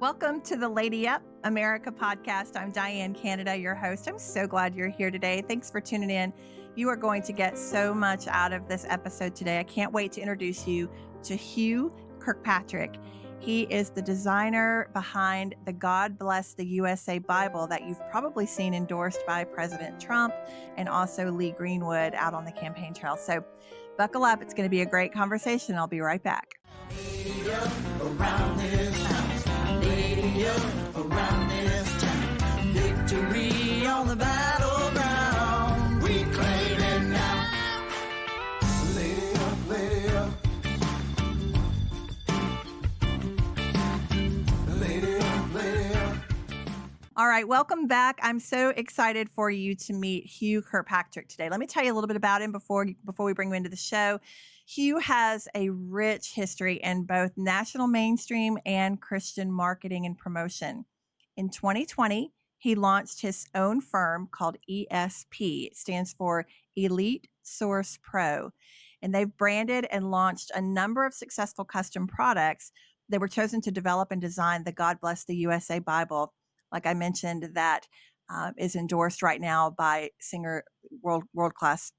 Welcome to the Lady Up America podcast. I'm Diane Canada, your host. I'm so glad you're here today. Thanks for tuning in. You are going to get so much out of this episode today. I can't wait to introduce you to Hugh Kirkpatrick. He is the designer behind the God Bless the USA Bible that you've probably seen endorsed by President Trump and also Lee Greenwood out on the campaign trail. So buckle up. It's going to be a great conversation. I'll be right back. Around this town, lady up around this town. Victory on the battleground, we claim it now. Lady up, lady up. Lady up, lady up. All right, welcome back. I'm so excited for you to meet Hugh Kirkpatrick today. Let me tell you a little bit about him before we bring him into the show. Hugh has a rich history in both national mainstream and Christian marketing and promotion. In 2020, he launched his own firm called ESP. It stands for Elite Source Pro. And they've branded and launched a number of successful custom products. They were chosen to develop and design the God Bless the USA Bible, like I mentioned, that is endorsed right now by world-class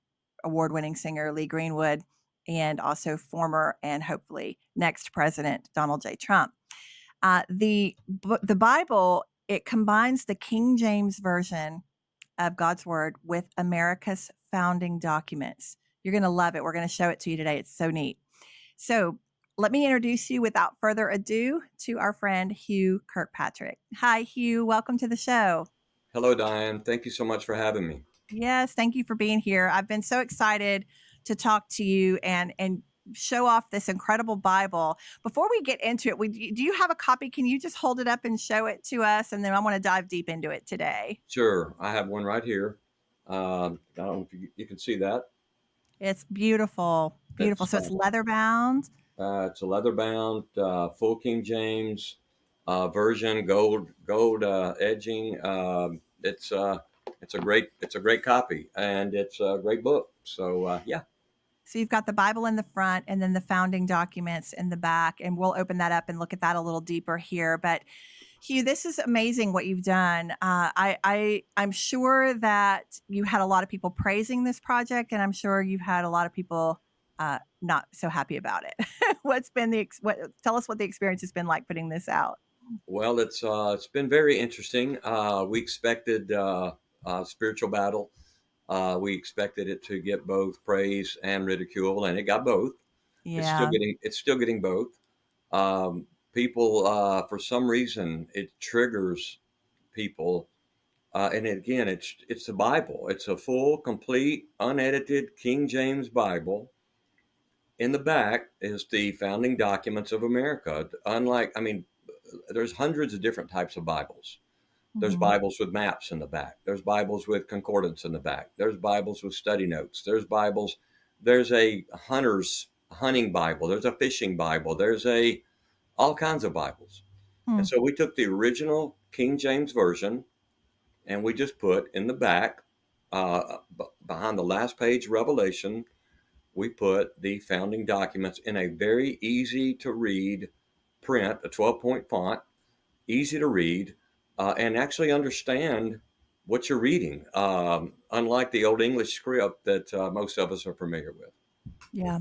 award-winning singer Lee Greenwood, and also former and hopefully next president Donald J. Trump. The Bible, it combines the King James Version of God's Word with America's founding documents. You're going to love it. We're going to show it to you today. It's so neat. So let me introduce you without further ado to our friend Hugh Kirkpatrick. Hi, Hugh. Welcome to the show. Hello, Diane. Thank you so much for having me. Yes, thank you for being here. I've been so excited to talk to you and show off this incredible Bible. Before we get into it, do you have a copy? Can you just hold it up and show it to us? And then I want to dive deep into it today. Sure. I have one right here. I don't know if you can see that. It's beautiful. Beautiful. So it's leather bound. It's a leather bound, full King James version, gold edging. It's a great copy, and it's a great book. So yeah. So you've got the Bible in the front and then the founding documents in the back, and we'll open that up and look at that a little deeper here. But Hugh, this is amazing what you've done. I'm sure that you had a lot of people praising this project, and I'm sure you've had a lot of people not so happy about it. Tell us what the experience has been like putting this out. Well, it's been very interesting. We expected spiritual battle. We expected it to get both praise and ridicule, and it got both. Yeah. It's still getting both. People, for some reason, it triggers people. And again, it's the Bible. It's a full, complete, unedited King James Bible. In the back is the founding documents of America. There's hundreds of different types of Bibles. There's Bibles with maps in the back. There's Bibles with concordance in the back. There's Bibles with study notes. There's a hunting Bible. There's a fishing Bible. There's all kinds of Bibles. And so we took the original King James Version and we just put in the back, behind the last page, Revelation, we put the founding documents in a very easy to read print, a 12-point font, easy to read. And actually understand what you're reading, unlike the old English script that most of us are familiar with. Yeah.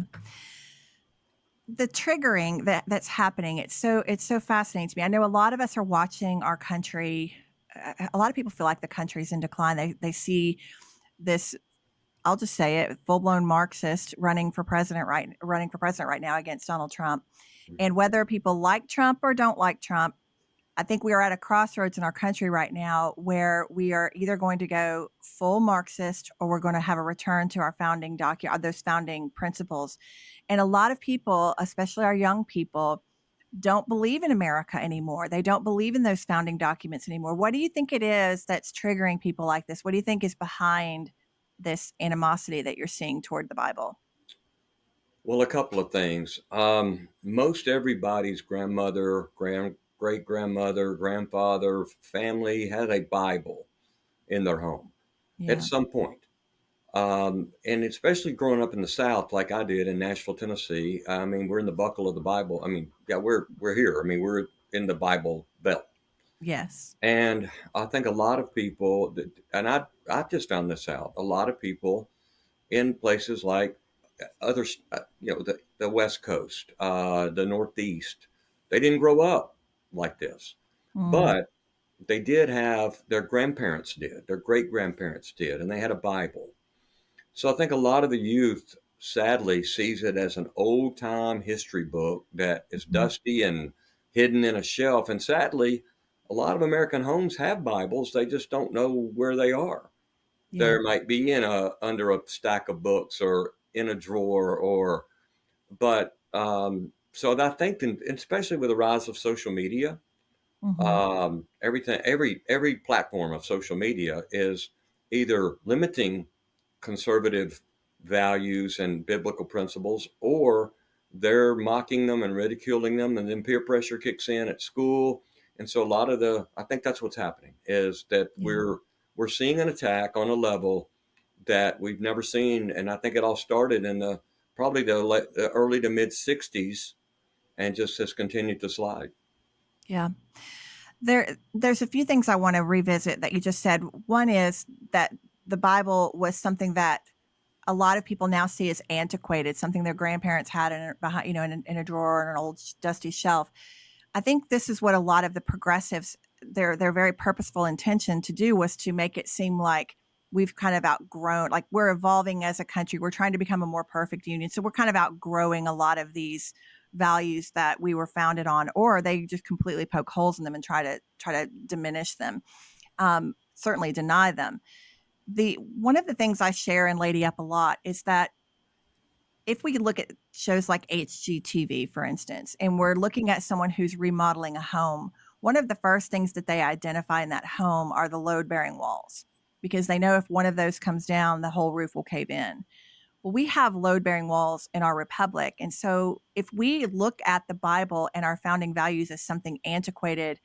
The triggering that's happening, it's so fascinating to me. I know a lot of us are watching our country. A lot of people feel like the country's in decline. They see this, I'll just say it, full-blown Marxist running for president right now against Donald Trump. And whether people like Trump or don't like Trump, I think we are at a crossroads in our country right now where we are either going to go full Marxist or we're going to have a return to our those founding principles. And a lot of people, especially our young people, don't believe in America anymore. They don't believe in those founding documents anymore. What do you think it is that's triggering people like this? What do you think is behind this animosity that you're seeing toward the Bible? Well, a couple of things. Most everybody's grandmother, great-grandmother, grandfather, family had a Bible in their home at some point. And especially growing up in the South, like I did in Nashville, Tennessee. I mean, we're in the buckle of the Bible. I mean, yeah, we're here. I mean, we're in the Bible Belt. Yes. And I think a lot of people, and I just found this out, a lot of people in places like other, the West Coast, the Northeast, they didn't grow up like this, Mm, but they did have their grandparents did, their great grandparents did, and they had a Bible. So I think a lot of the youth sadly sees it as an old time history book that is mhm. dusty and hidden in a shelf. And sadly, a lot of American homes have Bibles. They just don't know where they are. Yeah. There might be under a stack of books or in a drawer but so I think, especially with the rise of social media, Mhm. everything, every platform of social media is either limiting conservative values and biblical principles, or they're mocking them and ridiculing them, and then peer pressure kicks in at school. And so a lot of I think that's what's happening, is that Yeah. we're seeing an attack on a level that we've never seen. And I think it all started in probably the early to mid 60s, and just has continued to slide. Yeah. There's a few things I want to revisit that you just said. One is that the Bible was something that a lot of people now see as antiquated, something their grandparents had behind, in a drawer or an old dusty shelf. I think this is what a lot of the progressives, their very purposeful intention to do was to make it seem like we've kind of outgrown, like we're evolving as a country. We're trying to become a more perfect union. So we're kind of outgrowing a lot of these values that we were founded on, or they just completely poke holes in them and try to diminish them. Certainly deny them. The one of the things I share in Lady Up a lot is that if we look at shows like HGTV, for instance, and we're looking at someone who's remodeling a home, one of the first things that they identify in that home are the load bearing walls, because they know if one of those comes down, the whole roof will cave in. Well, we have load bearing walls in our republic. And so if we look at the Bible and our founding values as something antiquated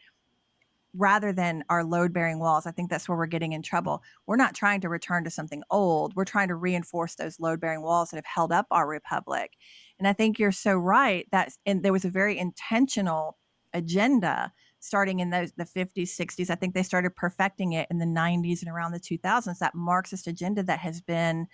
rather than our load bearing walls, I think that's where we're getting in trouble. We're not trying to return to something old. We're trying to reinforce those load bearing walls that have held up our republic. And I think you're so right that and there was a very intentional agenda starting in the 50s, 60s. I think they started perfecting it in the 90s and around the 2000s, that Marxist agenda that has been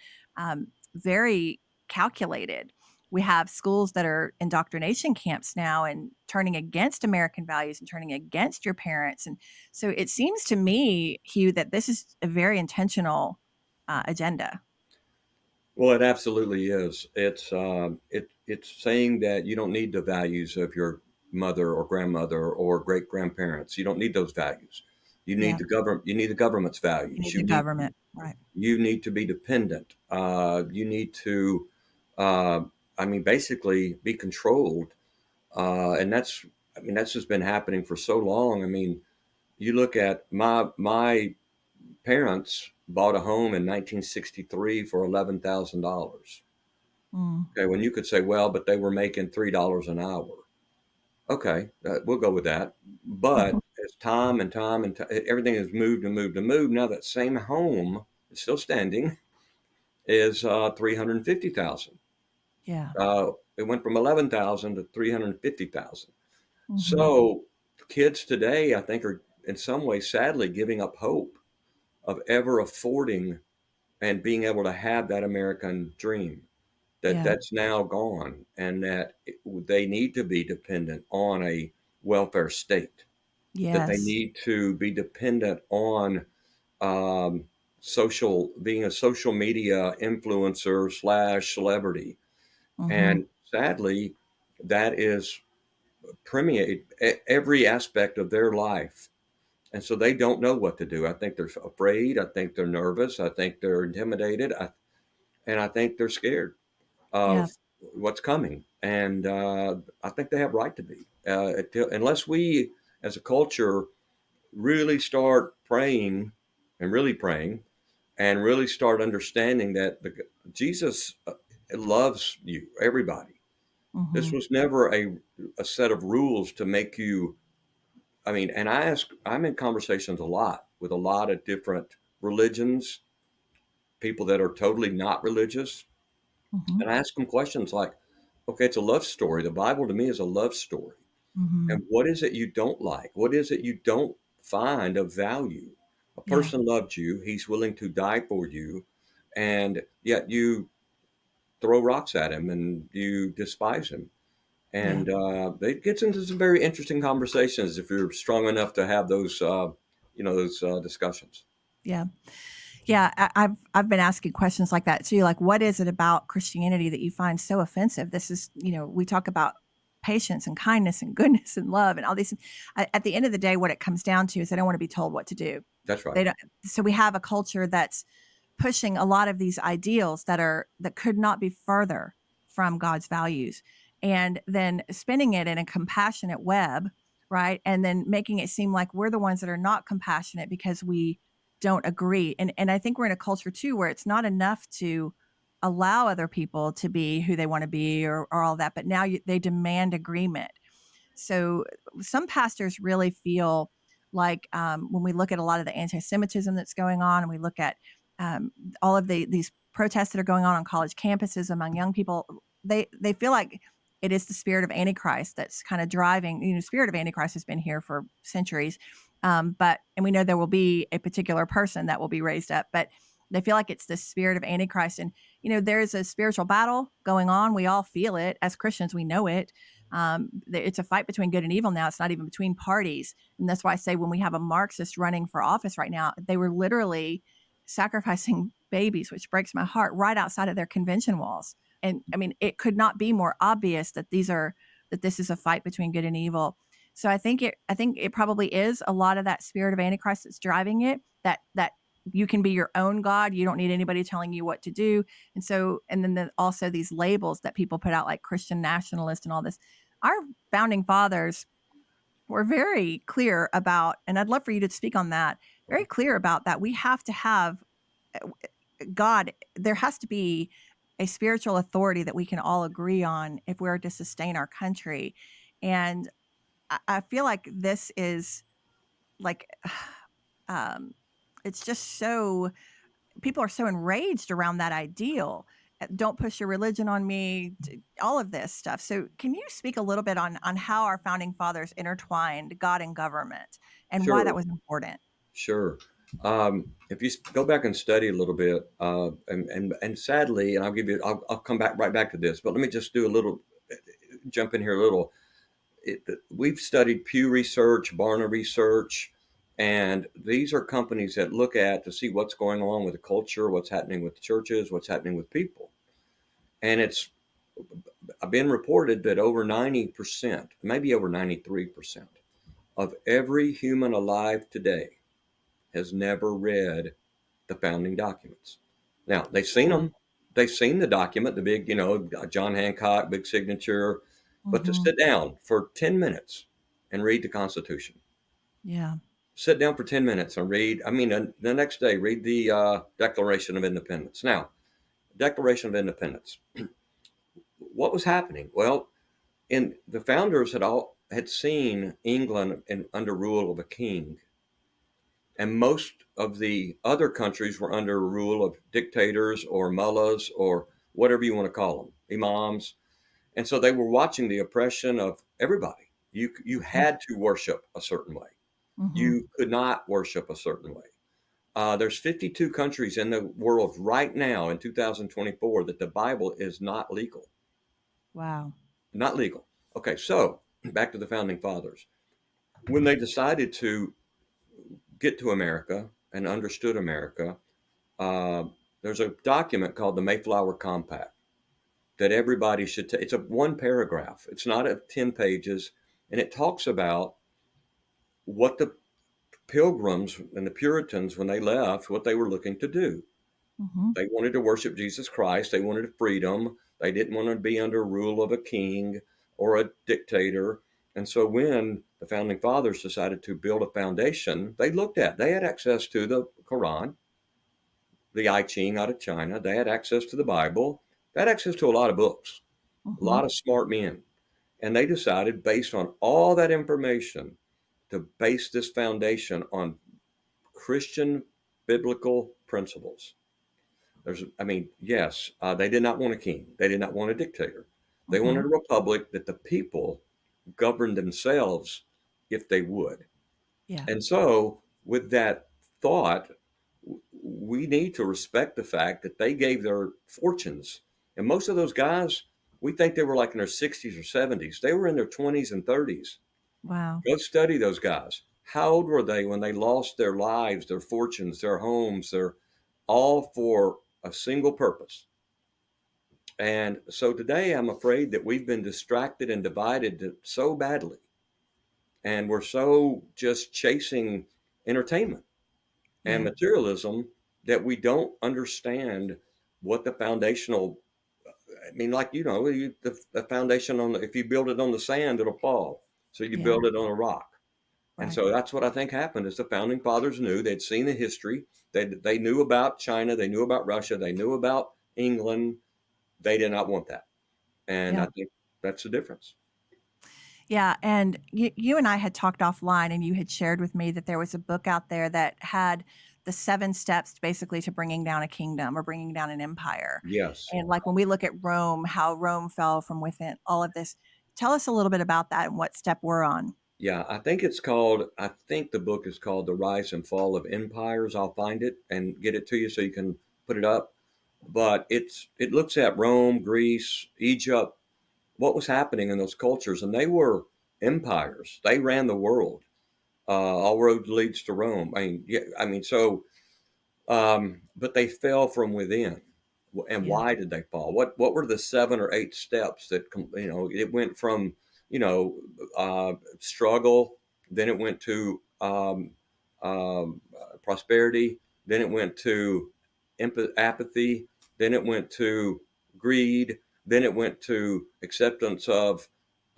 very calculated. We have schools that are indoctrination camps now and turning against American values and turning against your parents. And so it seems to me, Hugh, that this is a very intentional agenda. Well, it absolutely is. It's saying that you don't need the values of your mother or grandmother or great grandparents. You don't need those values. You need Yeah. the government. You need the government's You values. need the government. Right. You need to be dependent. You need to, uh, basically be controlled. And that's just been happening for so long. I mean, you look at my parents bought a home in 1963 for $11,000. Mm. Okay, when you could say, well, but they were making $3 an hour. Okay, we'll go with that. But as everything has moved and moved and moved. Now that same home is still standing, is 350,000. Yeah. It went from 11,000 to 350,000. Hmm. So kids today, I think, are in some way sadly giving up hope of ever affording and being able to have that American dream. Yeah. That's now gone, and they need to be dependent on a welfare state, that they Yes. need to be dependent on um, being a social media influencer slash celebrity. Hmm. And sadly, that is permeate every aspect of their life. And so they don't know what to do. I think they're afraid. I think they're nervous. I think they're intimidated. And I think they're scared Yeah. of what's coming. And I think they have right to be. Unless we, as a culture, really start praying and really praying and really start understanding that Jesus loves you, everybody. This Hmm. was never a set of rules to make you. And I'm in conversations a lot with a lot of different religions, people that are totally not religious. Hmm. And I ask them questions like, okay, it's a love story. The Bible to me is a love story. Mhm. And what is it you don't like? What is it you don't find of value? A Yeah. person loved you, he's willing to die for you, and yet you throw rocks at him and you despise him. Yeah. And it gets into some very interesting conversations if you're strong enough to have those, those discussions. Yeah. Yeah, I've been asking questions like that too. Like, what is it about Christianity that you find so offensive? This is, we talk about patience and kindness and goodness and love and all these. At the end of the day, what it comes down to is they don't want to be told what to do. That's right. They don't. So we have a culture that's pushing a lot of these ideals that could not be further from God's values, and then spinning it in a compassionate web, right? And then making it seem like we're the ones that are not compassionate because we don't agree. And I think we're in a culture too where it's not enough to allow other people to be who they want to be, or all that, but now they demand agreement. So some pastors really feel like, when we look at a lot of the anti-Semitism that's going on, and we look at, all of these protests that are going on college campuses among young people, they feel like it is the spirit of Antichrist that's kind of driving. Spirit of Antichrist has been here for centuries, but and we know there will be a particular person that will be raised up, but they feel like it's the spirit of Antichrist. And there's a spiritual battle going on. We all feel it as Christians. We know it. It's a fight between good and evil now. It's not even between parties. And that's why I say when we have a Marxist running for office right now, they were literally sacrificing babies, which breaks my heart, right outside of their convention walls. And I mean, it could not be more obvious that this is a fight between good and evil. So I think it probably is a lot of that spirit of Antichrist that's driving it, that you can be your own God. You don't need anybody telling you what to do. And then also these labels that people put out, like Christian nationalist and all this. Our founding fathers were very clear about, and I'd love for you to speak on that, very clear about that. We have to have, uh, God, there has to be a spiritual authority that we can all agree on if we're to sustain our country. And I feel like this is like, um, it's just so, people are so enraged around that ideal. Don't push your religion on me, all of this stuff. So can you speak a little bit on how our founding fathers intertwined God and government and why that Sure, was important? sure. If you go back and study a little bit, and sadly, and I'll come back right back to this, but let me just do a little, jump in here a little. We've studied Pew Research, Barna Research, and these are companies that look at to see what's going on with the culture, what's happening with churches, what's happening with people. And it's been reported that over 90%, maybe over 93% of every human alive today has never read the founding documents. Now, they've seen Wow. them. They've seen the document, the big, John Hancock, big signature, but to Hmm. sit down for 10 minutes and read the Constitution, Yeah. sit down for 10 minutes and read, the next day, read the Declaration of Independence. Now, Declaration of Independence, what was happening? Well, in the founders had seen England under rule of a king, and most of the other countries were under rule of dictators or mullahs or whatever you want to call them, imams. And so they were watching the oppression of everybody. You had to worship a certain way. Hmm. You could not worship a certain way. There's 52 countries in the world right now in 2024 that the Bible is not legal. Wow. Not legal. Okay, so back to the founding fathers. When they decided to get to America and understood America, uh, there's a document called the Mayflower Compact that everybody should take. It's a one paragraph. It's not a 10 pages, and it talks about what the Pilgrims and the Puritans, when they left, what they were looking to do. Hmm. They wanted to worship Jesus Christ. They wanted freedom. They didn't want to be under rule of a king or a dictator. And so when the founding fathers decided to build a foundation, they had access to the Quran, the I Ching out of China. They had access to the Bible. They had access to a lot of books, a Hmm. lot of smart men. And they decided, based on all that information, to base this foundation on Christian biblical principles. Yes, they did not want a king. They did not want a dictator. They Hmm. wanted a republic that the people govern themselves if they would. Yeah. And so, with that thought, we need to respect the fact that they gave their fortunes. And most of those guys, we think they were like in their 60s or 70s. They were in their 20s and 30s. Wow. Go study those guys. How old were they when they lost their lives, their fortunes, their homes, their all for a single purpose? And so today I'm afraid that we've been distracted and divided so badly. And we're so just chasing entertainment and Yeah. materialism that we don't understand what the foundational, I mean, like, the foundation if you build it on the sand, it'll fall. So you Yeah. build it on a rock. And Right. so that's what I think happened is the founding fathers knew they'd seen the history. They knew about China. They knew about Russia. They knew about England. They did not want that. And I Yeah. think that's the difference. Yeah, and you and I had talked offline, and you had shared with me that there was a book out there that had the 7 steps basically to bringing down a kingdom or bringing down an empire. Yes. And like when we look at Rome, how Rome fell from within, all of this. Tell us a little bit about that and what step we're on. Yeah, I think the book is called The Rise and Fall of Empires. I'll find it and get it to you so you can put it up. But it looks at Rome, Greece, Egypt, what was happening in those cultures, and they were empires. They ran the world. All road leads to Rome. I mean, yeah, I mean, so but they fell from within. And Yeah. why did they fall? What were the 7 or 8 steps that it went from struggle, then it went to prosperity, then it went to apathy, then it went to greed, then it went to acceptance of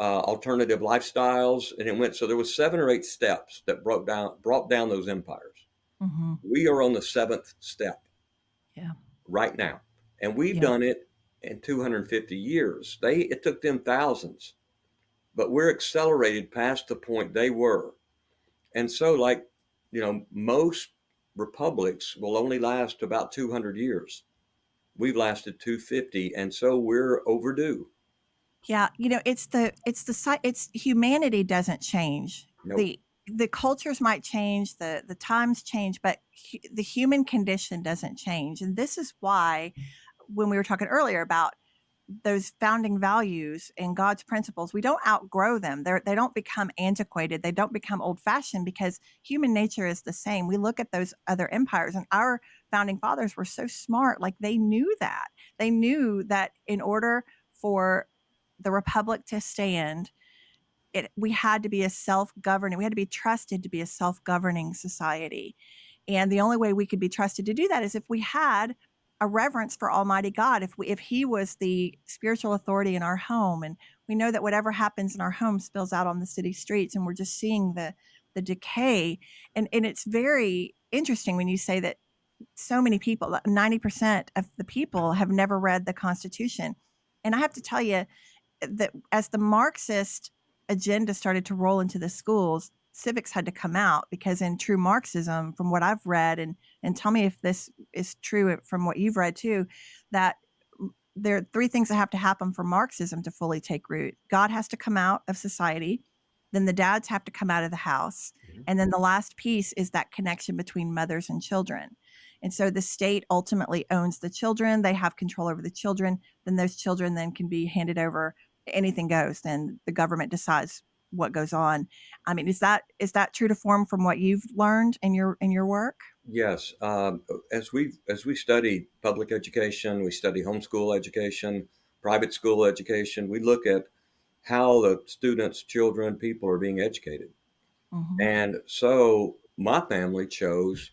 alternative lifestyles, and it went so there was 7 or 8 steps that brought down those empires. Mhm. We are on the 7th step Yeah. right now, and we've Yeah. done it in 250 years. It took them thousands, but we're accelerated past the point they were. And so, like, most republics will only last about 200 years. We've lasted 250, and so we're overdue. Yeah, it's humanity doesn't change. Nope. The cultures might change, the times change, but the human condition doesn't change. And this is why when we were talking earlier about those founding values and God's principles, we don't outgrow them. They don't become antiquated. They don't become old fashioned because human nature is the same. We look at those other empires, and our founding fathers were so smart. Like they knew that. They knew that in order for the republic to stand, we had to be a self-governing, we had to be trusted to be a self-governing society. And the only way we could be trusted to do that is if we had a reverence for Almighty God, if He was the spiritual authority in our home. And we know that whatever happens in our home spills out on the city streets, and we're just seeing the decay. And it's very interesting when you say that so many people, 90% of the people, have never read the Constitution. And I have to tell you, that as the Marxist agenda started to roll into the schools, civics had to come out because in true Marxism, from what I've read, and tell me if this is true from what you've read too, that there are 3 things that have to happen for Marxism to fully take root. God has to come out of society, then the dads have to come out of the house, Mhm. and then the last piece is that connection between mothers and children. And so the state ultimately owns the children, they have control over the children, then those children then can be handed over, anything goes, then the government decides what goes on. I mean, is that true to form from what you've learned in your work? Yes, as we study public education, we study homeschool education, private school education. We look at how the students, children, people are being educated. Mhm. And so my family chose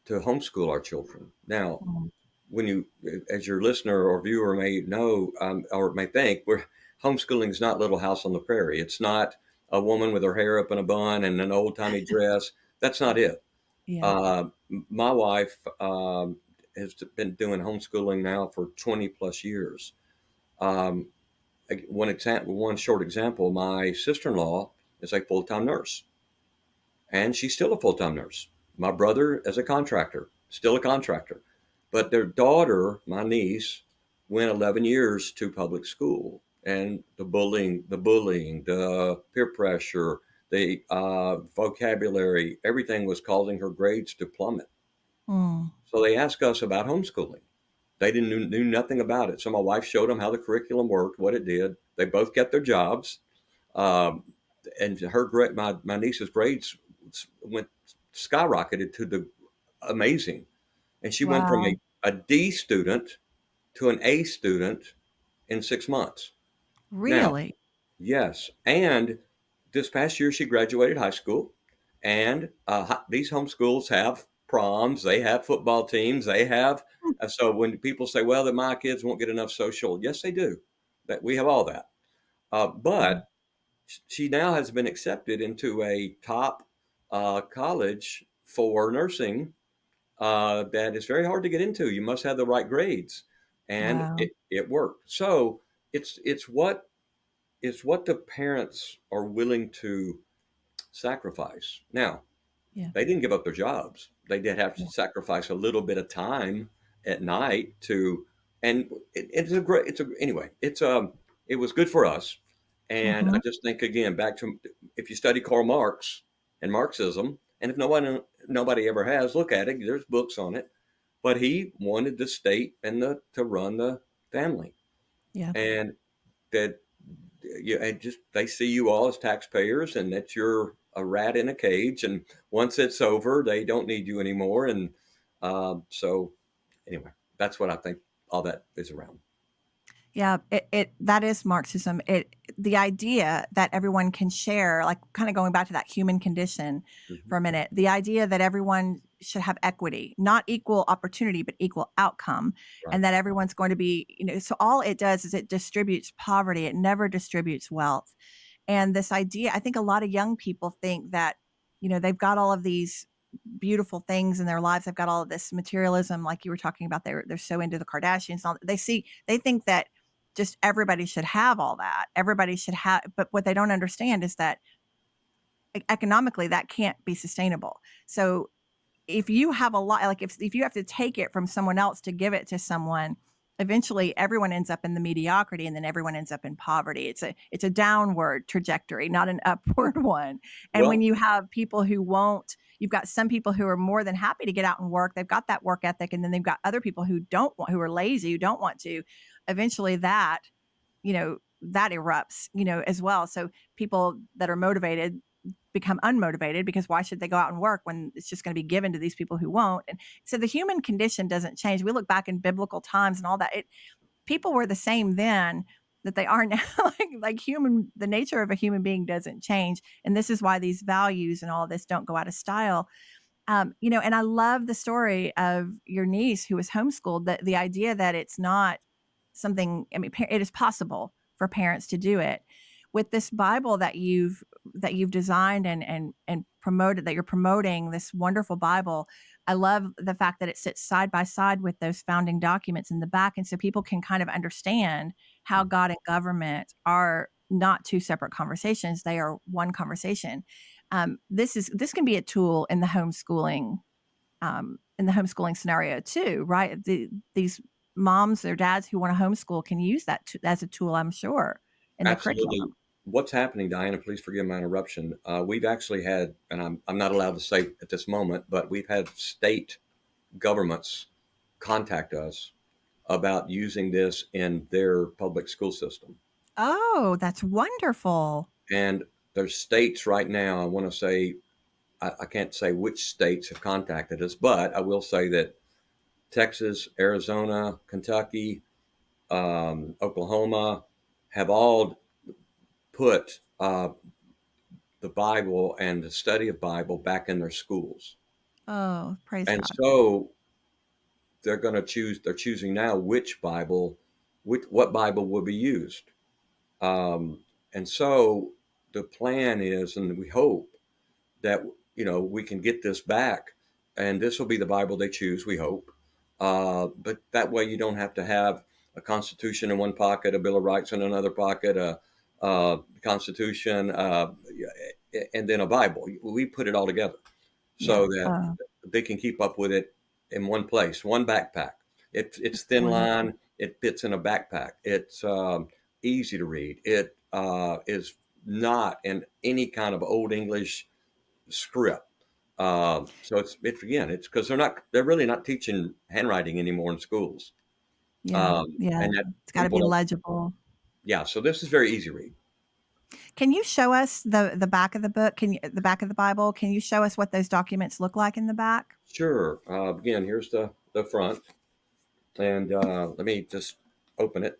to homeschool our children. Now, Mhm. when you, as your listener or viewer may know, or may think, we're homeschooling is not Little House on the Prairie. It's not a woman with her hair up in a bun and an old timey dress. That's not it. Yeah. Uh, my wife has been doing homeschooling now for 20 plus years. Um, one short example, my sister-in-law is a full-time nurse, and she's still a full-time nurse. My brother is a contractor, still a contractor. But their daughter, my niece, went 11 years to public school. and the bullying, the peer pressure, the vocabulary, everything was causing her grades to plummet. Mm. So they asked us about homeschooling. They didn't knew nothing about it. So my wife showed them how the curriculum worked, what it did. They both kept their jobs, um, and my niece's grades went skyrocketed to the amazing, and she went from Wow. a D student to an A student in 6 months. Now, Really? yes, and this past year she graduated high school, and these homeschools have proms, they have football teams, they have. Hmm. So when people say, "Well, that my kids won't get enough social," yes, they do. That we have all that. Mm. But she now has been accepted into a top college for nursing that is very hard to get into. You must have the right grades, and Wow. it worked. So it's what the parents are willing to sacrifice. Now, Yeah. they didn't give up their jobs. They did have to Yeah. sacrifice a little bit of time at night to, and it's a great, anyway, it was good for us. And I Mhm. just think again, back to, if you study Karl Marx and Marxism, and if nobody ever has, look at it. There's books on it. But he wanted the state and to run the family, Yeah. and that and just they see you all as taxpayers, and that you're a rat in a cage, and once it's over they don't need you anymore. And so anyway, that's what I think all that is around. Yeah, it that is Marxism. The idea that everyone can share, like kind of going back to that human condition Hmm. for a minute, the idea that everyone should have equity, not equal opportunity, but equal outcome, Right. and that everyone's going to be, so all it does is it distributes poverty. It never distributes wealth. And this idea, I think a lot of young people think that, they've got all of these beautiful things in their lives. They've got all of this materialism, like you were talking about. They're so into the Kardashians. And all, they think that just everybody should have all that. Everybody should have, but what they don't understand is that economically that can't be sustainable. So if you have a lot, like if you have to take it from someone else to give it to someone, eventually everyone ends up in the mediocrity, and then everyone ends up in poverty. It's a downward trajectory, not an upward one. And when Well, you have people who won't, you've got some people who are more than happy to get out and work. They've got that work ethic, and then they've got other people who don't want, who are lazy, who don't want to. Eventually that erupts, as well. So people that are motivated become unmotivated, because why should they go out and work when it's just going to be given to these people who won't? And so the human condition doesn't change. We look back in biblical times and all that. People were the same then that they are now. The nature of a human being doesn't change. And this is why these values and all this don't go out of style. And I love the story of your niece who was homeschooled, that the idea that it's not something, I mean, it is possible for parents to do it. With this Bible that you've designed and promoted, that you're promoting this wonderful Bible. I love the fact that it sits side by side with those founding documents in the back. And so people can kind of understand how God and government are not two separate conversations. They are one conversation. This can be a tool in the homeschooling scenario too, right? These moms or dads who want to homeschool can use that as a tool, I'm sure, in the absolutely. curriculum. What's happening, Diana, please forgive my interruption. We've actually had, and I'm not allowed to say at this moment, but we've had state governments contact us about using this in their public school system. Oh, that's wonderful. And there's states right now, I want to say, I can't say which states have contacted us, but I will say that Texas, Arizona, Kentucky, Oklahoma have all put the Bible and the study of Bible back in their schools. Oh, praise And God. so they're choosing now what Bible will be used. Um, and so the plan is, and we hope that, we can get this back, and this will be the Bible they choose, we hope. But that way you don't have to have a Constitution in one pocket, a Bill of Rights in another pocket, a Constitution, and then a Bible. We put it all together Yeah. so that they can keep up with it in one place, one backpack. It's That's thin wonderful. line. It fits in a backpack. It's easy to read. It is not in any kind of old English script. So it's because they're really not teaching handwriting anymore in schools. Yeah. Yeah. And that It's got to people be don't, legible. yeah. So this is very easy read. Can you show us the back of the book? The back of the Bible? Can you show us what those documents look like in the back? Sure. Again, here's the front, and let me just open it.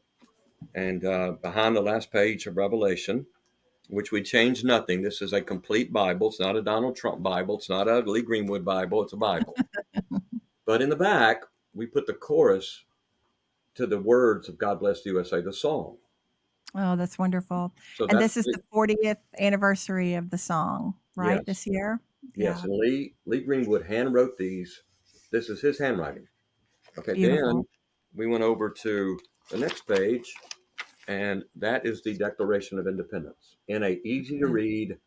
And behind the last page of Revelation, which we changed nothing. This is a complete Bible. It's not a Donald Trump Bible. It's not a Lee Greenwood Bible. It's a Bible. But in the back, we put the chorus to the words of God Bless the USA, the song. Oh, that's wonderful. So And that's this is the 40th anniversary of the song, right? yes, This year? yes. Yeah. And Lee Greenwood hand wrote these. This is his handwriting. Okay, then Beautiful. we went over to the next page, and that is the Declaration of Independence in a easy to Yeah. read.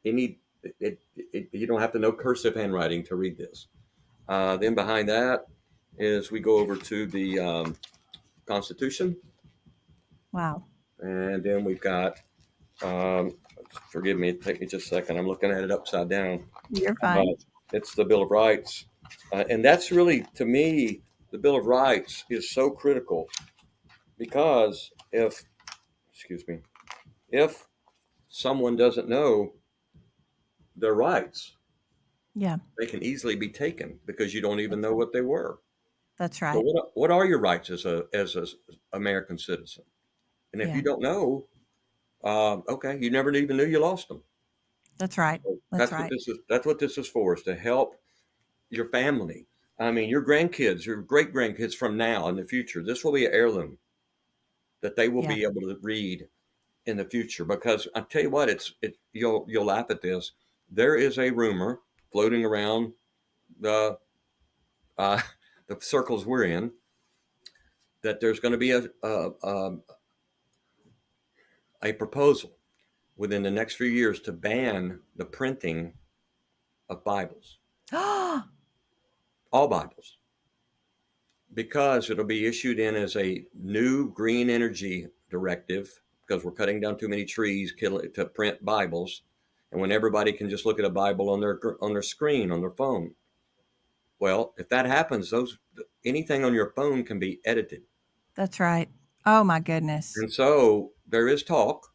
You don't have to know cursive handwriting to read this. Then behind that is we go over to the Constitution, Wow. and then we've got. Um, Forgive me, take me just a second. I'm looking at it upside down. You're But fine. it's the Bill of Rights, and that's really, to me, the Bill of Rights is so critical because excuse me, if someone doesn't know their rights, Yeah, they can easily be taken because you don't even know what they were. that's So right. what are your rights as a American citizen? And if you Yeah, don't know, okay, you never even knew you lost them. that's right. So That's right. that's what this is for, is to help your family. I mean, your grandkids, your great grandkids from now in the future. This will be an heirloom that they will Yeah. be able to read in the future. Because I tell you what, you'll laugh at this. There is a rumor floating around the uh, the circles we're in that there's going to be a proposal within the next few years to ban the printing of Bibles, all Bibles, because it'll be issued in as a new green energy directive because we're cutting down too many trees to print Bibles, and when everybody can just look at a Bible on their screen on their phone. Well, if that happens, those anything on your phone can be edited, That's right. Oh my goodness. and so there is talk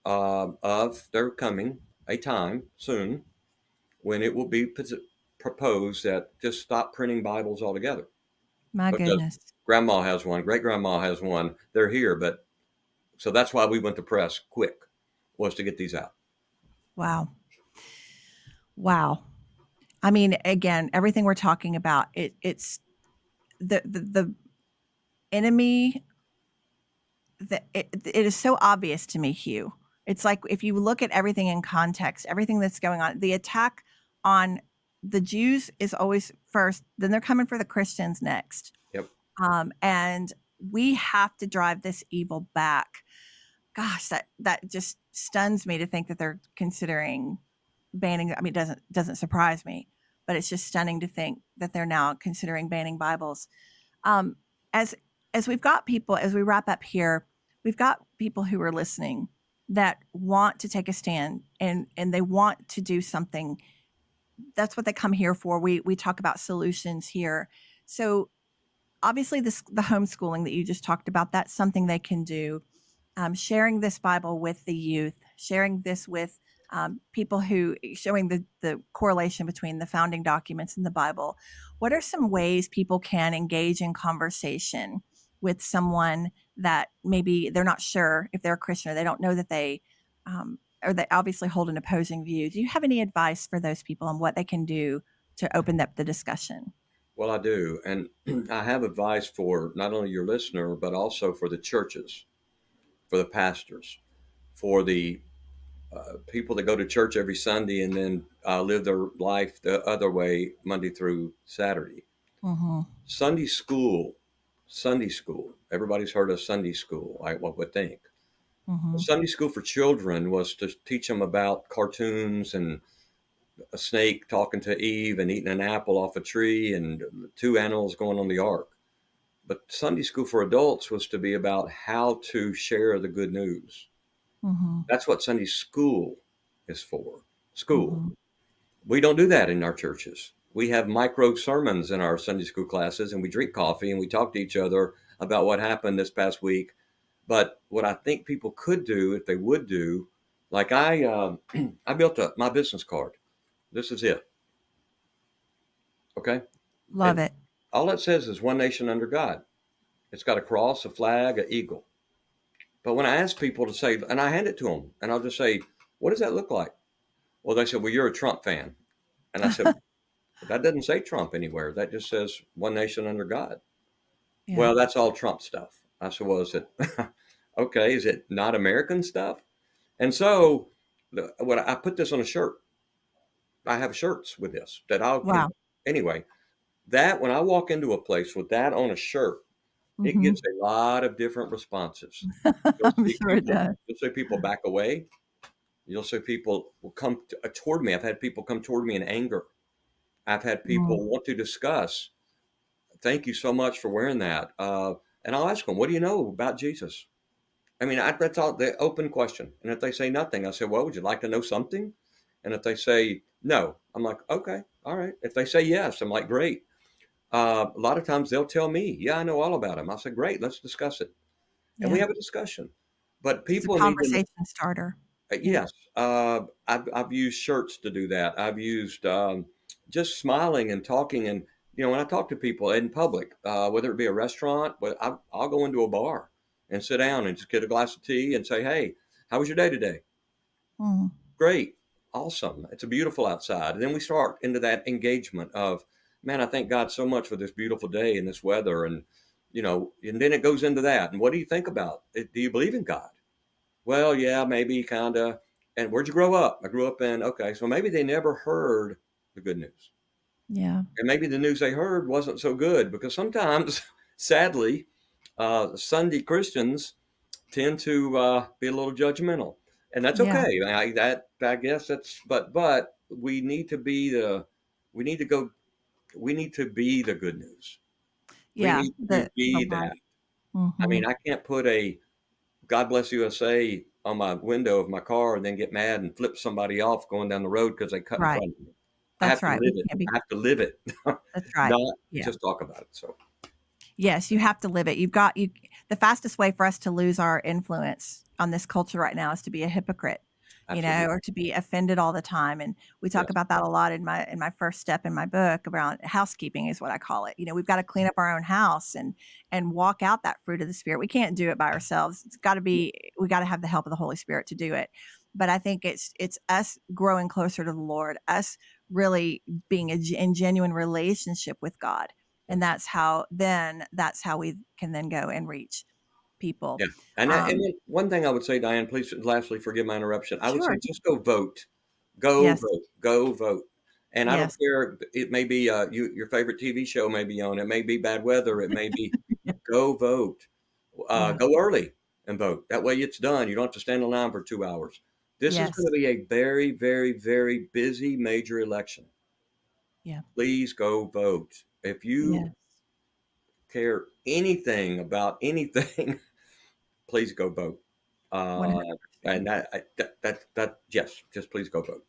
of there coming a time soon when it will be proposed that just stop printing Bibles altogether My because goodness. grandma has one, great grandma has one. They're here, but so that's why we went to press quick, was to get these out. Wow. Wow. I mean, again, everything we're talking about, it's the enemy that it is so obvious to me, Hugh. It's like if you look at everything in context, everything that's going on, the attack on the Jews is always first, then they're coming for the Christians next. Yep. And we have to drive this evil back. Gosh, that just stuns me to think that they're considering banning. I mean, it doesn't surprise me, but it's just stunning to think that they're now considering banning Bibles. Um, as as we've got people, as we wrap up here, we've got people who are listening that want to take a stand and they want to do something. That's what they come here for. We talk about solutions here. So obviously the homeschooling that you just talked about, that's something they can do. Sharing this Bible with the youth, sharing this with people who showing the correlation between the founding documents and the Bible. What are some ways people can engage in conversation with someone that maybe they're not sure if they're a Christian or they don't know that or they obviously hold an opposing view? Do you have any advice for those people on what they can do to open up the discussion? Well, I do. And I have advice for not only your listener, but also for the churches, for the pastors, for the people that go to church every Sunday and then live their life the other way, Monday through Saturday. Mm-hmm. Sunday school. Everybody's heard of Sunday school, I would think. Mm-hmm. Sunday school for children was to teach them about cartoons and a snake talking to Eve and eating an apple off a tree and two animals going on the ark. But Sunday school for adults was to be about how to share the good news. Mm-hmm. That's what Sunday school is for. School. Mm-hmm. We don't do that in our churches. We have micro sermons in our Sunday school classes, and we drink coffee and we talk to each other about what happened this past week. But what I think people could do, if they would do, like I built my business card. This is it. Okay. Love And it. all it says is one nation under God. It's got a cross, a flag, an eagle. But when I ask people to say, and I hand it to them, and I'll just say, what does that look like? Well, they said, well, you're a Trump fan. And I said, that doesn't say Trump anywhere. That just says one nation under God. Yeah. Well, that's all Trump stuff. I said, well, is it okay? Is it not American stuff? And so when I put this on a shirt, I have shirts with this that I'll can Wow. anyway. That when I walk into a place with that on a shirt, it Mm-hmm. gets a lot of different responses. You'll I'm see sure it people, does. you'll see people back away. You'll see people will come toward me. I've had people come toward me in anger. I've had Mm. people want to discuss. Thank you so much for wearing that. And I'll ask them, what do you know about Jesus? I mean, that's all the open question. And if they say nothing, I say, well, would you like to know something? And if they say no, I'm like, okay, all right. If they say yes, I'm like, great. A lot of times they'll tell me, yeah, I know all about him. I say, great, let's discuss it. And we Yeah. have a discussion. But It's a people need to, conversation starter. Yeah. yes, I've used shirts to do that. I've used just smiling and talking. And, when I talk to people in public, whether it be a restaurant, but I'll go into a bar and sit down and just get a glass of tea and say, hey, how was your day today? Mm. Great. Awesome. It's a beautiful outside. And then we start into that engagement of, man, I thank God so much for this beautiful day and this weather. And, and then it goes into that. And what do you think about it? Do you believe in God? Well, yeah, maybe kind of. And where'd you grow up? I grew up in, okay, so maybe they never heard the good news. Yeah. And maybe the news they heard wasn't so good because sometimes, sadly, Sunday Christians tend to be a little judgmental, and that's Yeah. okay. I guess that's but we need to be we need to go we need to be the good news. We Yeah. need to The be light. that. I Mm-hmm. mean, I can't put a God bless USA on my window of my car and then get mad and flip somebody off going down the road because they cut in Right. front of me. I have That's to right. live We it. can't be. I have to live it, That's right. not Yeah. just talk about it. So Yes, you have to live it. The fastest way for us to lose our influence on this culture right now is to be a hypocrite, absolutely, or to be offended all the time. And we talk yes, about that a lot in my first step in my book around housekeeping is what I call it. We've got to clean up our own house and walk out that fruit of the spirit. We can't do it by ourselves. We got to have the help of the Holy Spirit to do it. But I think it's us growing closer to the Lord, us really being in genuine relationship with God, and yes. that's how we can then go and reach people. Yeah, and Um, then one thing I would say, Diane, please, lastly, forgive my interruption. I would say sure. just go vote, go Yes. vote, go vote. And I don't Yes. care. It may be your favorite TV show may be on. It may be bad weather. It may be go vote. Yeah. Go early and vote. That way it's done. You don't have to stand in line for 2 hours. This is going Yes. to be a very, very, very busy major election. Yeah. Please go vote. If you Yes. care anything about anything, please go vote. Uh, 100%. and yes, just please go vote.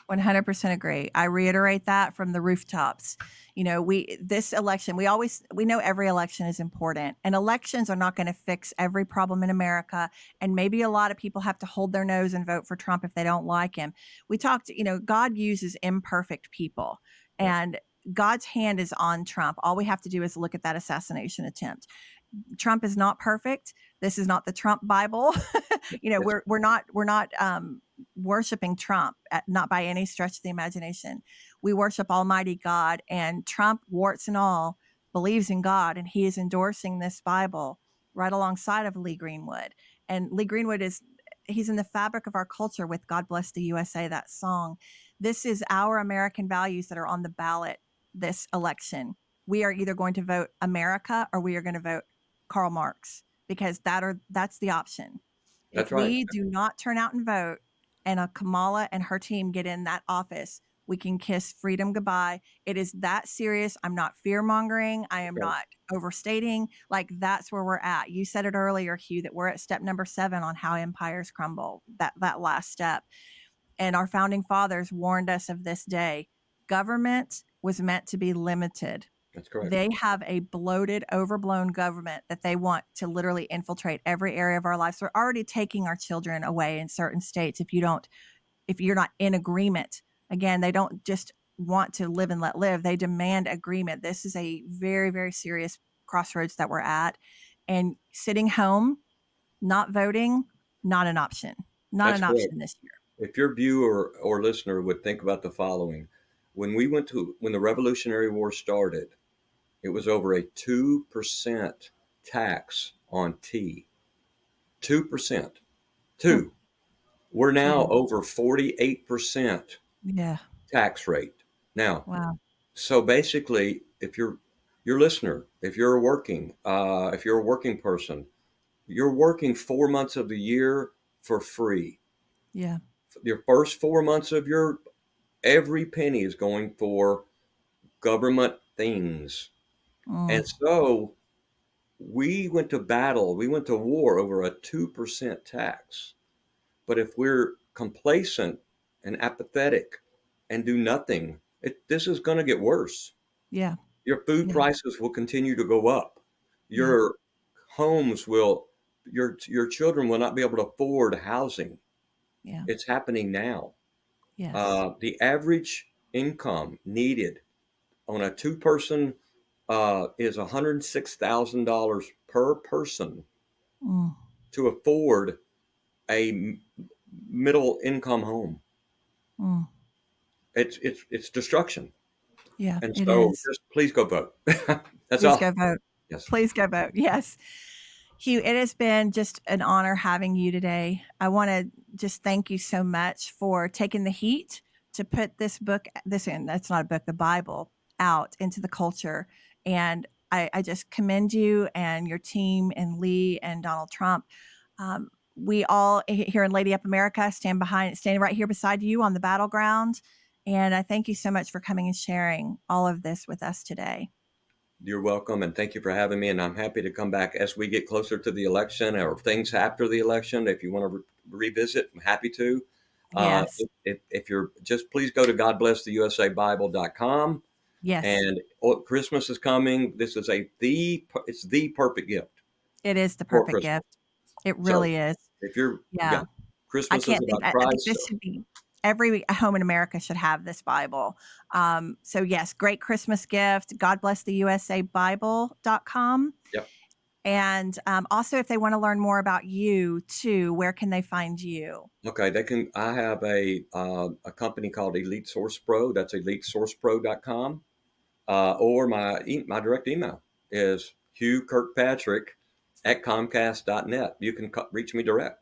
100% agree. I reiterate that from the rooftops. This election, we know every election is important, and elections are not going to fix every problem in America. And maybe a lot of people have to hold their nose and vote for Trump if they don't like him. We talked, God uses imperfect people, Yes, and God's hand is on Trump. All we have to do is look at that assassination attempt. Trump is not perfect. This is not the Trump Bible. yes, We're not worshiping Trump, not by any stretch of the imagination. We worship Almighty God, and Trump, warts and all, believes in God, and he is endorsing this Bible right alongside of Lee Greenwood. And Lee Greenwood he's in the fabric of our culture with God Bless the USA, that song. This is our American values that are on the ballot this election. We are either going to vote America or we are going to vote Karl Marx, because that's the option. If that's right. we do not turn out and vote and a Kamala and her team get in that office, we can kiss freedom goodbye. It is that serious. I'm not fear mongering. I am Okay. not overstating. Like, that's where we're at. You said it earlier, Hugh, that we're at step number 7 on how empires crumble, that last step. And our founding fathers warned us of this day. Government was meant to be limited. That's correct. They have a bloated, overblown government that they want to literally infiltrate every area of our lives. They're already taking our children away in certain states if you're not in agreement. Again, they don't just want to live and let live. They demand agreement. This is a very, very serious crossroads that we're at. And sitting home, not voting, not an option. Not That's an correct. option this year. If your viewer or listener would think about the following, when the Revolutionary War started, it was over a 2% tax on tea. 2%. Two. We're now over 48% Yeah. tax rate. Now, Wow. so basically, if your listener, if you're if you're a working person, you're working 4 months of the year for free. Yeah. Your first 4 months of every penny is going for government things. And so we went to battle, we went to war over a 2% tax. But if we're complacent and apathetic and do nothing, this is going to get worse. Yeah. Your food Yeah. prices will continue to go up. Yeah. Your homes your children will not be able to afford housing. Yeah. It's happening now. Yes. The average income needed on a 2-person is $106,000 per person to afford a middle income home. It's destruction. Yeah, And it so is. just please go vote. That's Please all. go vote. Yes. Please go vote. Yes. Hugh, it has been just an honor having you today. I want to just thank you so much for taking the heat to put that's not a book, the Bible, out into the culture. And I just commend you and your team and Lee and Donald Trump. We all here in Lady Up America standing right here beside you on the battleground. And I thank you so much for coming and sharing all of this with us today. You're welcome, and thank you for having me. And I'm happy to come back as we get closer to the election or things after the election. If you want to revisit, I'm happy to. Yes. If you're just please go to GodBlessTheUSABible.com. Yes. And Christmas is coming. This is it's the perfect gift. It is the perfect gift. It really is. If you're I Christmas can't is think. about I think Christ. this should be every home in America should have this Bible. So yes, great Christmas gift. GodBlessTheUSABible.com. Yep. And also, if they want to learn more about you too, where can they find you? Okay, I have a company called Elite Source Pro. That's EliteSourcePro.com. Or my direct email is HughKirkpatrick@Comcast.net. You can reach me direct.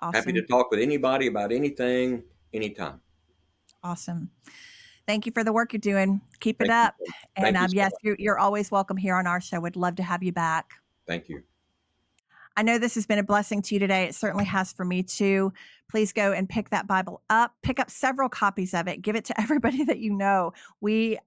Awesome. Happy to talk with anybody about anything, anytime. Awesome. Thank you for the work you're doing. Keep it Thank up. you. And Thank you so yes, you're always welcome here on our show. We'd love to have you back. Thank you. I know this has been a blessing to you today. It certainly has for me too. Please go and pick that Bible up. Pick up several copies of it. Give it to everybody that you know. We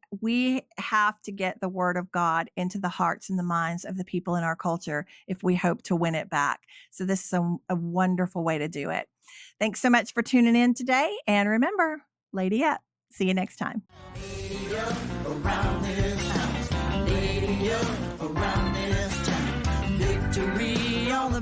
have to get the word of God into the hearts and the minds of the people in our culture if we hope to win it back. So this is a wonderful way to do it. Thanks so much for tuning in today. And remember, Lady Up. See you next time. Lady up around this town. Lady up around this town. Victory on the